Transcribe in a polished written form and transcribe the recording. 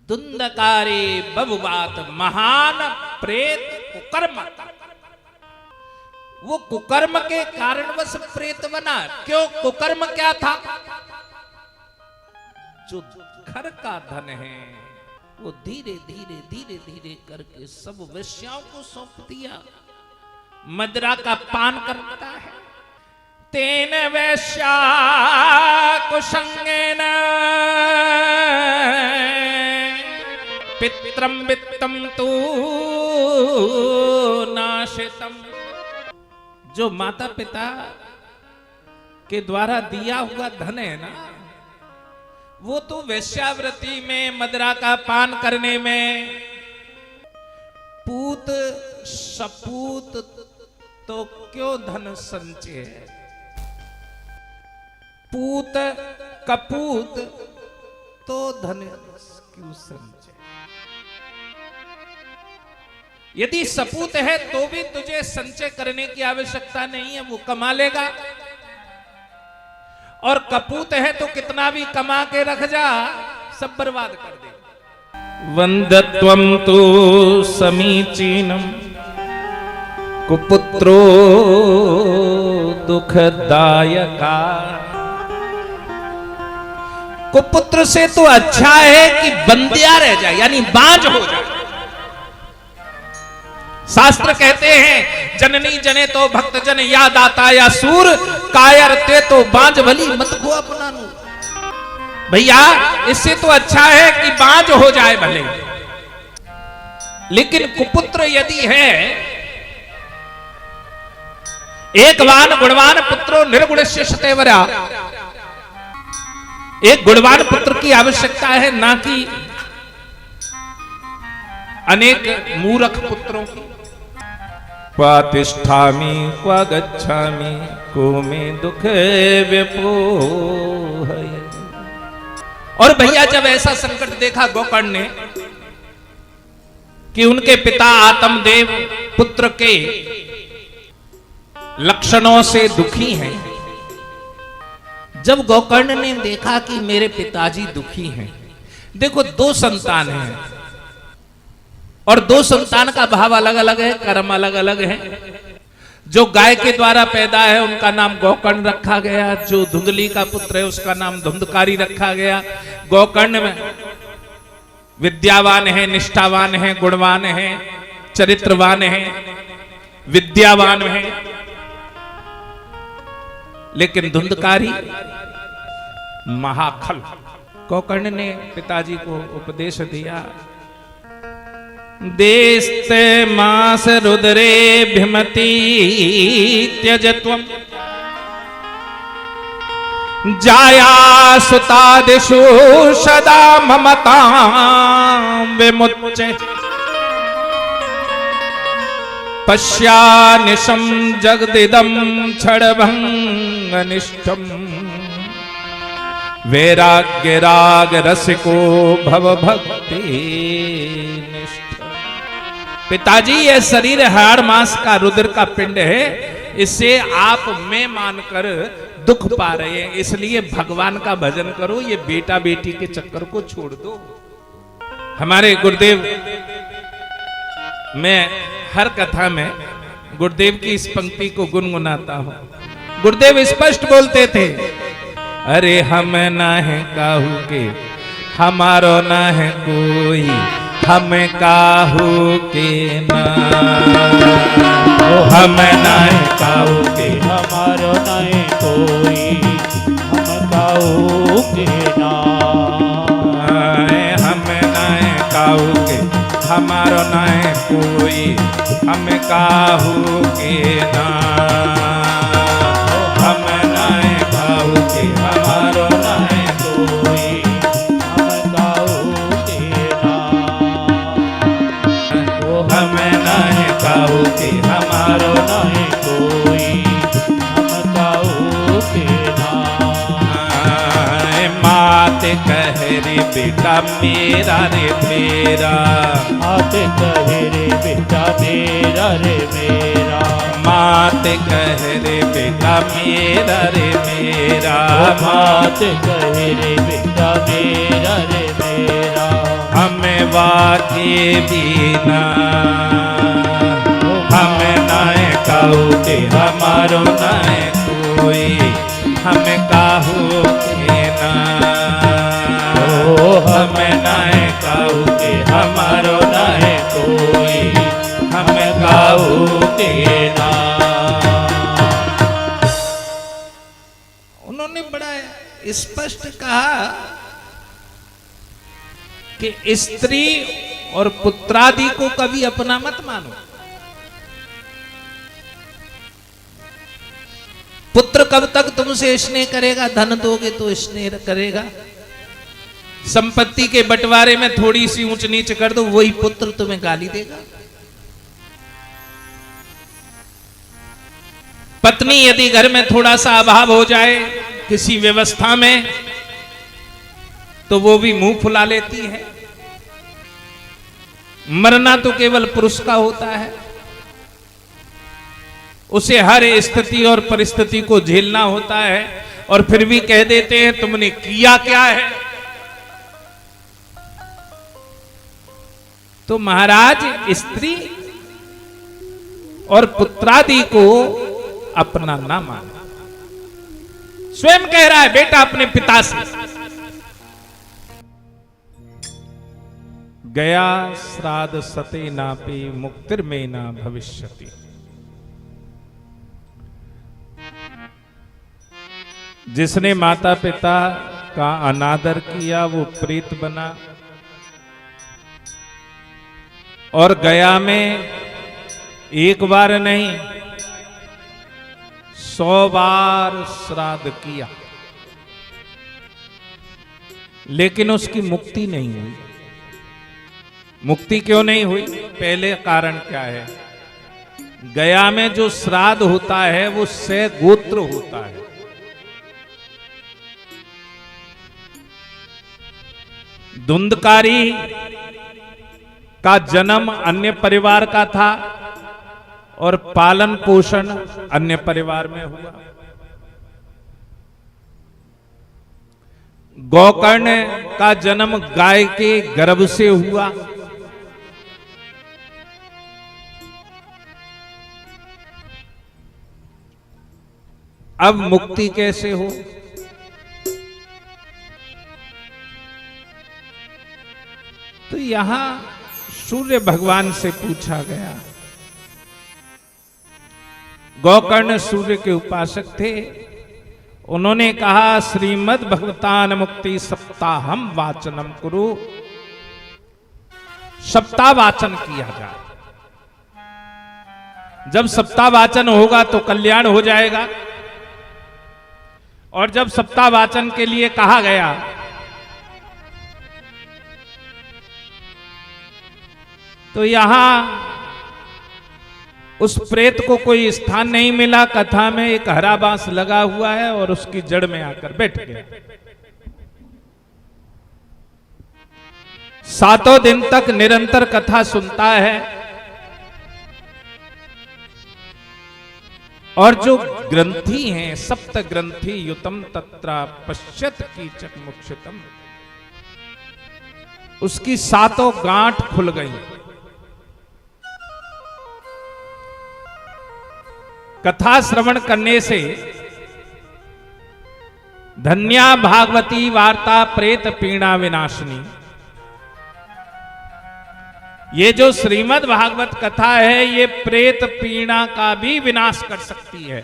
धुंधकारी बबुबात महान प्रेत कुकर्म। वो कुकर्म के कारणवश प्रेत बना। क्यों? कुकर्म क्या था? जो घर का धन है वो धीरे धीरे धीरे धीरे करके सब वेश्याओं को सौंप दिया। मदिरा का पान करता है। तेन वैश्या कुसंगेन पित्रम वित्तम तू नाशितम। जो माता पिता के द्वारा दिया हुआ धन है ना, वो तो वेश्यावृत्ति में, मदिरा का पान करने में, पूत सपूत तो क्यों धन संचय है। पूत कपूत तो धन क्यों संचय। यदि सपूत है तो भी तुझे संचय करने की आवश्यकता नहीं है, वो कमा लेगा। और कपूत है तो कितना भी कमा के रख जा, सब बर्बाद कर दे। वंदत्वम तु समीचीनम कुपुत्रो दुखदायका। कुपुत्र से तो अच्छा है कि बंदिया रह जाए, यानी बांझ हो जाए। शास्त्र कहते हैं जननी जने तो भक्त जन या दाता या सूर, कायर ते तो बांझ भली मत को अपना नू। भैया इससे तो अच्छा है कि बांझ हो जाए भले, लेकिन कुपुत्र यदि है, एक वान गुणवान पुत्रो निर्गुणस्य सतेवरा। एक गुणवान पुत्र की आवश्यकता है, ना कि अनेक मूर्ख पुत्रों की। क्वातिष्ठामि क्वा गच्छामि को में दुख व्यपोह। और भैया जब ऐसा संकट देखा गोकर्ण ने कि उनके पिता आत्मदेव पुत्र के लक्षणों से दुखी हैं, जब गोकर्ण ने देखा कि मेरे पिताजी दुखी हैं, देखो दो संतान हैं और दो संतान का भाव अलग अलग है, कर्म अलग अलग है। जो गाय के द्वारा पैदा है उनका नाम गोकर्ण रखा गया, जो धुंधली का पुत्र है उसका नाम धुंधकारी रखा गया। गोकर्ण में विद्यावान है, निष्ठावान है, गुणवान है, चरित्रवान है, विद्यावान है, लेकिन धुंधकारी महाखल। गोकर्ण ने पिताजी को उपदेश दिया, देस्ते मास रुद्रे भिमति त्यजत्वम जाया सुतादिषु सदा ममतां विमुच्य पश्यानिशं जगदिदं क्षणभंगनिष्ठम् वैराग्य राग रसिको भव भक्ति निष्ठ। पिताजी यह शरीर हाड़ मांस का रुद्र का पिंड है, इसे आप मैं मानकर दुख पा रहे हैं, इसलिए भगवान का भजन करो, ये बेटा बेटी के चक्कर को छोड़ दो। हमारे गुरुदेव, मैं हर कथा में गुरुदेव की इस पंक्ति को गुनगुनाता हूं। गुरुदेव स्पष्ट बोलते थे, अरे हम ना है काहू के हमारो ना है कोई, हम काहू के ना। हम ना है काहू के हमारो ना है कोई, हम काहू के ना। हम ना है काहू के हमारो ना है कोई, हम काहू के ना। हम ना है काहू के हमारो ना है कोई, हम काहू के ना। हम ना है काहू के हमारो ना है कोई, हम काहू के ना। मात कह रे बेटा मेरा रे मेरा, मात कहे रे बेटा मेरा रे मेरा। मात कह रे बेटा मेरा रे मेरा। मात कहे रे बेटा मेरा रे मेरा। हम मनवा के बिना हम नाय काहू के हमारो नाय कोई हम काहू के ना हम नाय काहू के हमारो नाय कोई हम काहू के ना। उन्होंने बड़ा स्पष्ट कहा कि स्त्री और पुत्रादि को कभी अपना मत मानो। पुत्र कब तक तुमसे स्नेह करेगा? धन दोगे तो स्नेह करेगा। संपत्ति के बंटवारे में थोड़ी सी ऊंच नीच कर दो, वही पुत्र तुम्हें गाली देगा। पत्नी यदि घर में थोड़ा सा अभाव हो जाए किसी व्यवस्था में, तो वो भी मुंह फुला लेती है। मरना तो केवल पुरुष का होता है, उसे हर स्थिति और परिस्थिति को झेलना होता है, और फिर भी कह देते हैं तुमने किया क्या है। तो महाराज स्त्री और पुत्रादि को अपना ना मानो। स्वयं कह रहा है बेटा अपने पिता से, गया श्राद्ध सते नापि मुक्तिर्मे ना भविष्यति। जिसने माता पिता का अनादर किया वो प्रेत बना, और गया में एक बार नहीं 100 बार श्राद्ध किया, लेकिन उसकी मुक्ति नहीं हुई। मुक्ति क्यों नहीं हुई? पहले कारण क्या है? गया में जो श्राद्ध होता है वो 100 गोत्र होता है। धुंधकारी का जन्म अन्य परिवार का था और पालन पोषण अन्य परिवार में हुआ। गोकर्ण का जन्म गाय के गर्भ से हुआ। अब मुक्ति कैसे हो? तो यहां सूर्य भगवान से पूछा गया। गोकर्ण सूर्य के उपासक थे। उन्होंने कहा श्रीमद् भगवतान मुक्ति सप्ताहम वाचनम कुरु। सप्ताह वाचन किया जाए। जब सप्ताह वाचन होगा तो कल्याण हो जाएगा। और जब सप्ताह वाचन के लिए कहा गया तो यहां उस प्रेत को कोई स्थान नहीं मिला। कथा में एक हरा बांस लगा हुआ है और उसकी जड़ में आकर बैठ गया। 7 दिन तक निरंतर कथा सुनता है, और जो ग्रंथि हैं सप्त ग्रंथि युतम तत्रा पश्यत कीचक मुक्षितम, उसकी 7 गांठ खुल गई। कथा श्रवण करने से धन्या भागवती वार्ता प्रेत पीड़ा विनाशिनी। ये जो श्रीमद् भागवत कथा है ये प्रेत पीड़ा का भी विनाश कर सकती है।